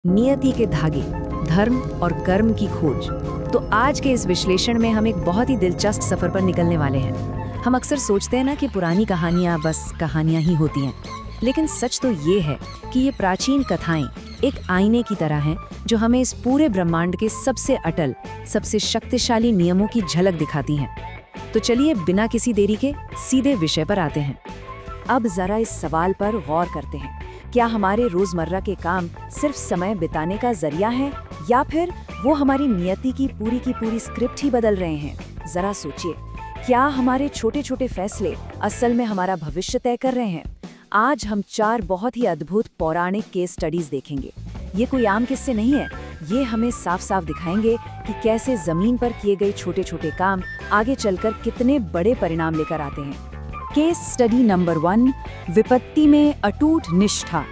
नियति के धागे, धर्म और कर्म की खोज। तो आज के इस विश्लेषण में हम एक बहुत ही दिलचस्प सफर पर निकलने वाले हैं। हम अक्सर सोचते हैं ना कि पुरानी कहानियां बस कहानियां ही होती हैं, लेकिन सच तो ये है कि ये प्राचीन कथाएं एक आईने की तरह हैं जो हमें इस पूरे ब्रह्मांड के सबसे अटल, सबसे शक्तिशाली नियमों की झलक दिखाती हैं। तो चलिए बिना किसी देरी के सीधे विषय पर आते हैं। अब जरा इस सवाल पर गौर करते हैं, क्या हमारे रोजमर्रा के काम सिर्फ समय बिताने का जरिया हैं या फिर वो हमारी नियति की पूरी स्क्रिप्ट ही बदल रहे हैं? जरा सोचिए, क्या हमारे छोटे छोटे फैसले असल में हमारा भविष्य तय कर रहे हैं? आज हम 4 बहुत ही अद्भुत पौराणिक केस स्टडीज देखेंगे। ये कोई आम किस्से नहीं है, ये हमें साफ साफ दिखाएंगे कि कैसे जमीन पर किए गए छोटे छोटे काम आगे चलकर कितने बड़े परिणाम लेकर आते हैं। केस स्टडी नंबर 1, विपत्ति में अटूट निष्ठा।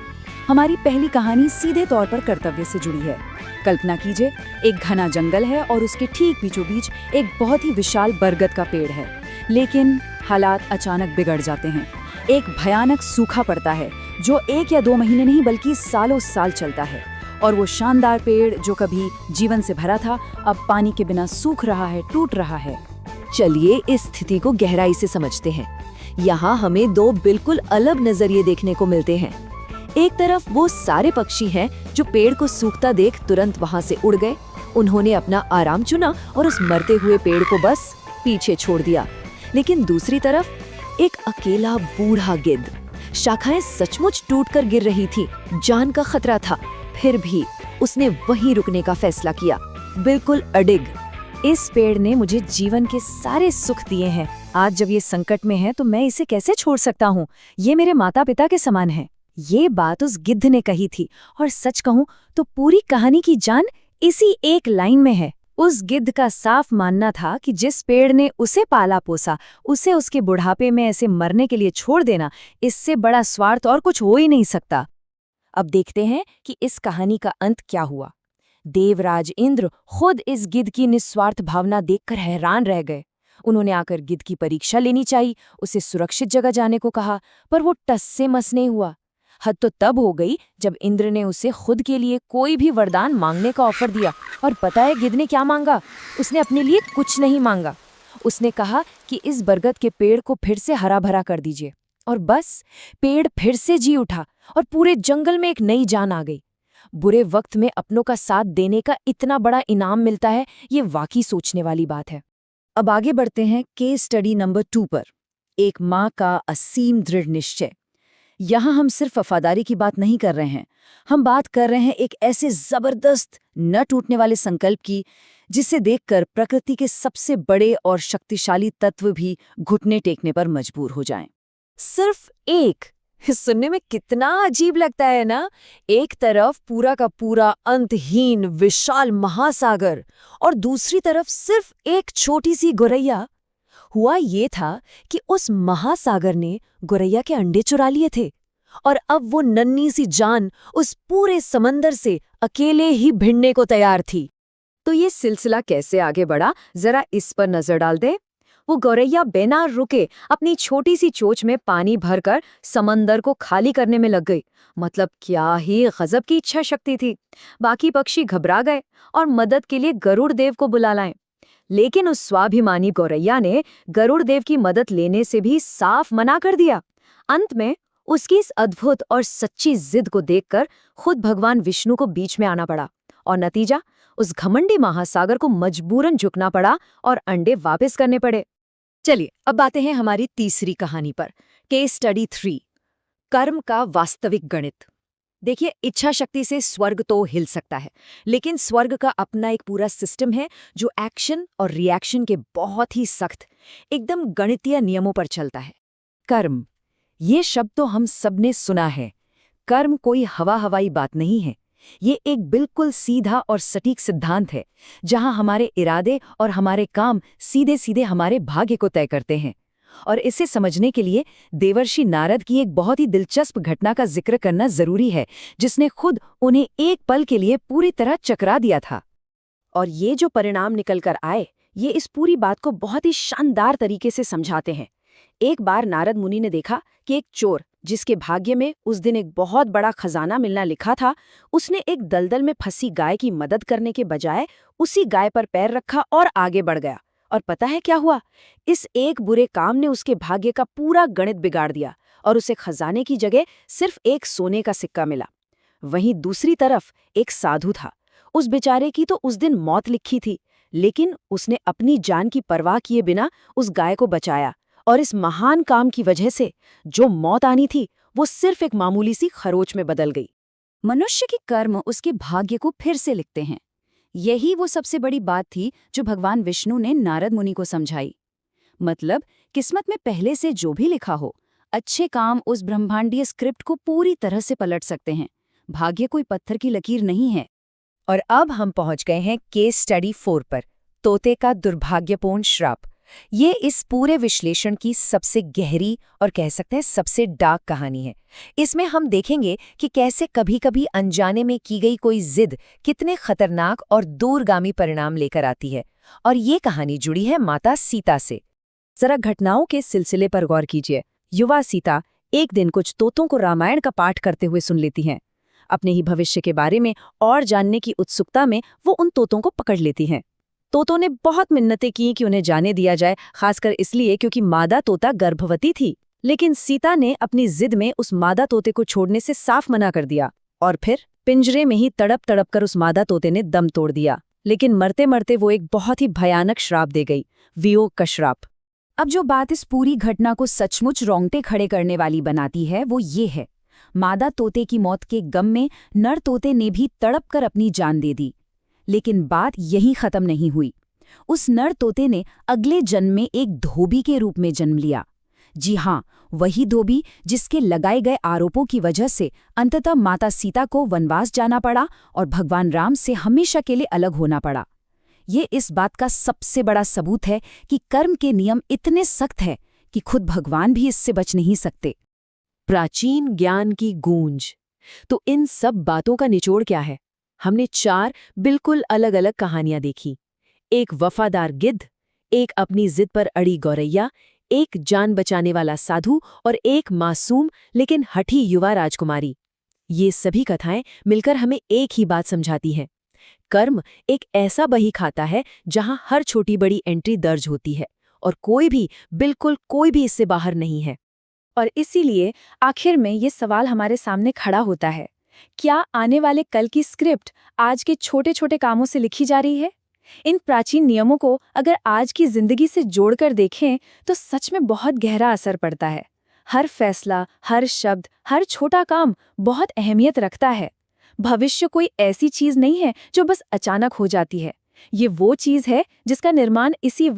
हमारी पहली कहानी सीधे तौर पर कर्तव्य से जुड़ी है। कल्पना कीजिए, एक घना जंगल है और उसके ठीक बीचों बीच एक बहुत ही विशाल बरगद का पेड़ है। लेकिन हालात अचानक बिगड़ जाते हैं। एक भयानक सूखा पड़ता है जो 1 या 2 महीने नहीं बल्कि सालों साल चलता है। और वो शानदार पेड़ जो कभी जीवन से भरा था, अब पानी के बिना सूख रहा है, टूट रहा है। चलिए इस स्थिति को गहराई से समझते हैं। यहाँ हमें 2 बिल्कुल अलग नजरिए देखने को मिलते हैं। एक तरफ वो सारे पक्षी हैं जो पेड़ को सूखता देख तुरंत वहाँ से उड़ गए। उन्होंने अपना आराम चुना और उस मरते हुए पेड़ को बस पीछे छोड़ दिया। लेकिन दूसरी तरफ एक अकेला बूढ़ा गिद्ध, शाखाएं सचमुच टूटकर गिर रही थी, जान का खतरा था, फिर भी उसने वहीं रुकने का फैसला किया, बिल्कुल अडिग। इस पेड़ ने मुझे जीवन के सारे सुख दिए हैं, आज जब ये संकट में है तो मैं इसे कैसे छोड़ सकता हूँ? ये मेरे माता पिता के समान है। ये बात उस गिद्ध ने कही थी, और सच कहूँ तो पूरी कहानी की जान इसी एक लाइन में है। उस गिद्ध का साफ मानना था कि जिस पेड़ ने उसे पाला पोसा, उसे उसके बुढ़ापे में ऐसे मरने के लिए छोड़ देना, इससे बड़ा स्वार्थ और कुछ हो ही नहीं सकता। अब देखते हैं कि इस कहानी का अंत क्या हुआ। देवराज इंद्र खुद इस गिद्ध की निस्वार्थ भावना देखकर हैरान रह गए। उन्होंने आकर गिद्ध की परीक्षा लेनी चाहिए, उसे सुरक्षित जगह जाने को कहा, पर वो टस से मस नहीं हुआ। हद तो तब हो गई जब इंद्र ने उसे खुद के लिए कोई भी वरदान मांगने का ऑफर दिया। और पता है गिद्ध ने क्या मांगा? उसने अपने लिए कुछ नहीं मांगा। उसने कहा कि इस बरगद के पेड़ को फिर से हरा भरा कर दीजिए। और बस पेड़ फिर से जी उठा और पूरे जंगल में एक नई जान आ गई। बुरे वक्त में अपनों का साथ देने का इतना बड़ा इनाम मिलता है, ये वाकई सोचने वाली बात है। अब आगे बढ़ते हैं केस स्टडी नंबर 2 पर, एक माँ का असीम दृढ़ निश्चय। यहाँ हम सिर्फ वफादारी की बात नहीं कर रहे हैं, हम बात कर रहे हैं एक ऐसे जबरदस्त न टूटने वाले संकल्प की जिसे देखकर प्रकृति के सबसे बड़े और शक्तिशाली तत्व भी घुटने टेकने पर मजबूर हो जाएं। सिर्फ एक, सुनने में कितना अजीब लगता है ना। एक तरफ पूरा का पूरा अंतहीन विशाल महासागर और दूसरी तरफ सिर्फ एक छोटी सी गोरैया। हुआ ये था कि उस महासागर ने गोरैया के अंडे चुरा लिए थे और अब वो नन्ही सी जान उस पूरे समंदर से अकेले ही भिड़ने को तैयार थी। तो ये सिलसिला कैसे आगे बढ़ा, जरा इस पर नजर डाल दे। वो गौरैया बिना रुके अपनी छोटी सी चोंच में पानी भरकर समंदर को खाली करने में लग गई। मतलब क्या ही गजब की इच्छा शक्ति थी। बाकी पक्षी घबरा गए और मदद के लिए गरुड़ देव को बुला लाए। लेकिन उस स्वाभिमानी गौरैया ने गरुड़ देव की मदद लेने से भी साफ मना कर दिया। अंत में उसकी इस अद्भुत और सच्ची जिद को देखकर खुद भगवान विष्णु को बीच में आना पड़ा, और नतीजा, उस घमंडी महासागर को मजबूरन झुकना पड़ा और अंडे वापस करने पड़े। चलिए अब आते हैं हमारी तीसरी कहानी पर, केस स्टडी 3, कर्म का वास्तविक गणित। देखिए, इच्छा शक्ति से स्वर्ग तो हिल सकता है, लेकिन स्वर्ग का अपना एक पूरा सिस्टम है जो एक्शन और रिएक्शन के बहुत ही सख्त, एकदम गणितीय नियमों पर चलता है। कर्म, ये शब्द तो हम सबने सुना है। कर्म कोई हवा हवाई बात नहीं है, ये एक बिल्कुल सीधा और सटीक सिद्धांत है जहां हमारे इरादे और हमारे काम सीधे सीधे हमारे भाग्य को तय करते हैं। और इसे समझने के लिए देवर्षि नारद की एक बहुत ही दिलचस्प घटना का जिक्र करना जरूरी है, जिसने खुद उन्हें एक पल के लिए पूरी तरह चकरा दिया था। और ये जो परिणाम निकल कर आए, ये इस पूरी बात को बहुत ही शानदार तरीके से समझाते हैं। एक बार नारद मुनि ने देखा कि एक चोर जिसके भाग्य में उस दिन एक बहुत बड़ा खजाना मिलना लिखा था, उसने एक दलदल में फंसी गाय की मदद करने के बजाय उसी गाय पर पैर रखा और आगे बढ़ गया। और पता है क्या हुआ? इस एक बुरे काम ने उसके भाग्य का पूरा गणित बिगाड़ दिया और उसे खजाने की जगह सिर्फ एक सोने का सिक्का मिला। वहीं दूसरी तरफ एक साधु था। उस बेचारे की तो उस दिन मौत लिखी थी, लेकिन उसने अपनी जान की परवाह किए बिना उस गाय को बचाया, और इस महान काम की वजह से जो मौत आनी थी वो सिर्फ एक मामूली सी खरोच में बदल गई। मनुष्य के कर्म उसके भाग्य को फिर से लिखते हैं। यही वो सबसे बड़ी बात थी जो भगवान विष्णु ने नारद मुनि को समझाई। मतलब किस्मत में पहले से जो भी लिखा हो, अच्छे काम उस ब्रह्मांडीय स्क्रिप्ट को पूरी तरह से पलट सकते हैं। भाग्य कोई पत्थर की लकीर नहीं है। और अब हम पहुंच गए हैं केस स्टडी 4 पर, तोते का दुर्भाग्यपूर्ण श्राप। ये इस पूरे विश्लेषण की सबसे गहरी और कह सकते हैं सबसे डार्क कहानी है। इसमें हम देखेंगे कि कैसे कभी-कभी अनजाने में की गई कोई जिद कितने खतरनाक और दूरगामी परिणाम लेकर आती है। और ये कहानी जुड़ी है माता सीता से। जरा घटनाओं के सिलसिले पर गौर कीजिए। युवा सीता एक दिन कुछ तोतों को रामायण का पाठ करते हुए सुन लेती हैं। अपने ही भविष्य के बारे में और जानने की उत्सुकता में वो उन तोतों को पकड़ लेती हैं। तोतों ने बहुत मिन्नतें की कि उन्हें जाने दिया जाए, खासकर इसलिए क्योंकि मादा तोता गर्भवती थी। लेकिन सीता ने अपनी जिद में उस मादा तोते को छोड़ने से साफ मना कर दिया, और फिर पिंजरे में ही तड़प तड़प कर उस मादा तोते ने दम तोड़ दिया। लेकिन मरते मरते वो एक बहुत ही भयानक श्राप दे गई, वियोग का श्राप। अब जो बात इस पूरी घटना को सचमुच रोंगटे खड़े करने वाली बनाती है वो ये है, मादा तोते की मौत के गम में नर तोते ने भी तड़प कर अपनी जान दे दी। लेकिन बात यहीं खत्म नहीं हुई। उस नर तोते ने अगले जन्म में एक धोबी के रूप में जन्म लिया। जी हाँ, वही धोबी जिसके लगाए गए आरोपों की वजह से अंततः माता सीता को वनवास जाना पड़ा और भगवान राम से हमेशा के लिए अलग होना पड़ा। ये इस बात का सबसे बड़ा सबूत है कि कर्म के नियम इतने सख्त हैं कि खुद भगवान भी इससे बच नहीं सकते। प्राचीन ज्ञान की गूंज। तो इन सब बातों का निचोड़ क्या है? हमने 4 बिल्कुल अलग अलग कहानियां देखी। एक वफादार गिद्ध, एक अपनी जिद पर अड़ी गौरैया, एक जान बचाने वाला साधु और एक मासूम लेकिन हठी युवा राजकुमारी। ये सभी कथाएं मिलकर हमें एक ही बात समझाती हैं। कर्म एक ऐसा बही खाता है जहां हर छोटी बड़ी एंट्री दर्ज होती है और बिल्कुल कोई भी इससे बाहर नहीं है। और इसीलिए आखिर में ये सवाल हमारे सामने खड़ा होता है, क्या आने वाले कल की स्क्रिप्ट आज के छोटे छोटे कामों से लिखी जा रही है? इन प्राचीन नियमों को अगर आज की जिंदगी से जोड़कर देखें तो सच में बहुत गहरा असर पड़ता है। हर फैसला, हर शब्द, हर छोटा काम बहुत अहमियत रखता है। भविष्य कोई ऐसी चीज नहीं है जो बस अचानक हो जाती है। ये वो चीज है जिसका निर्माण इसी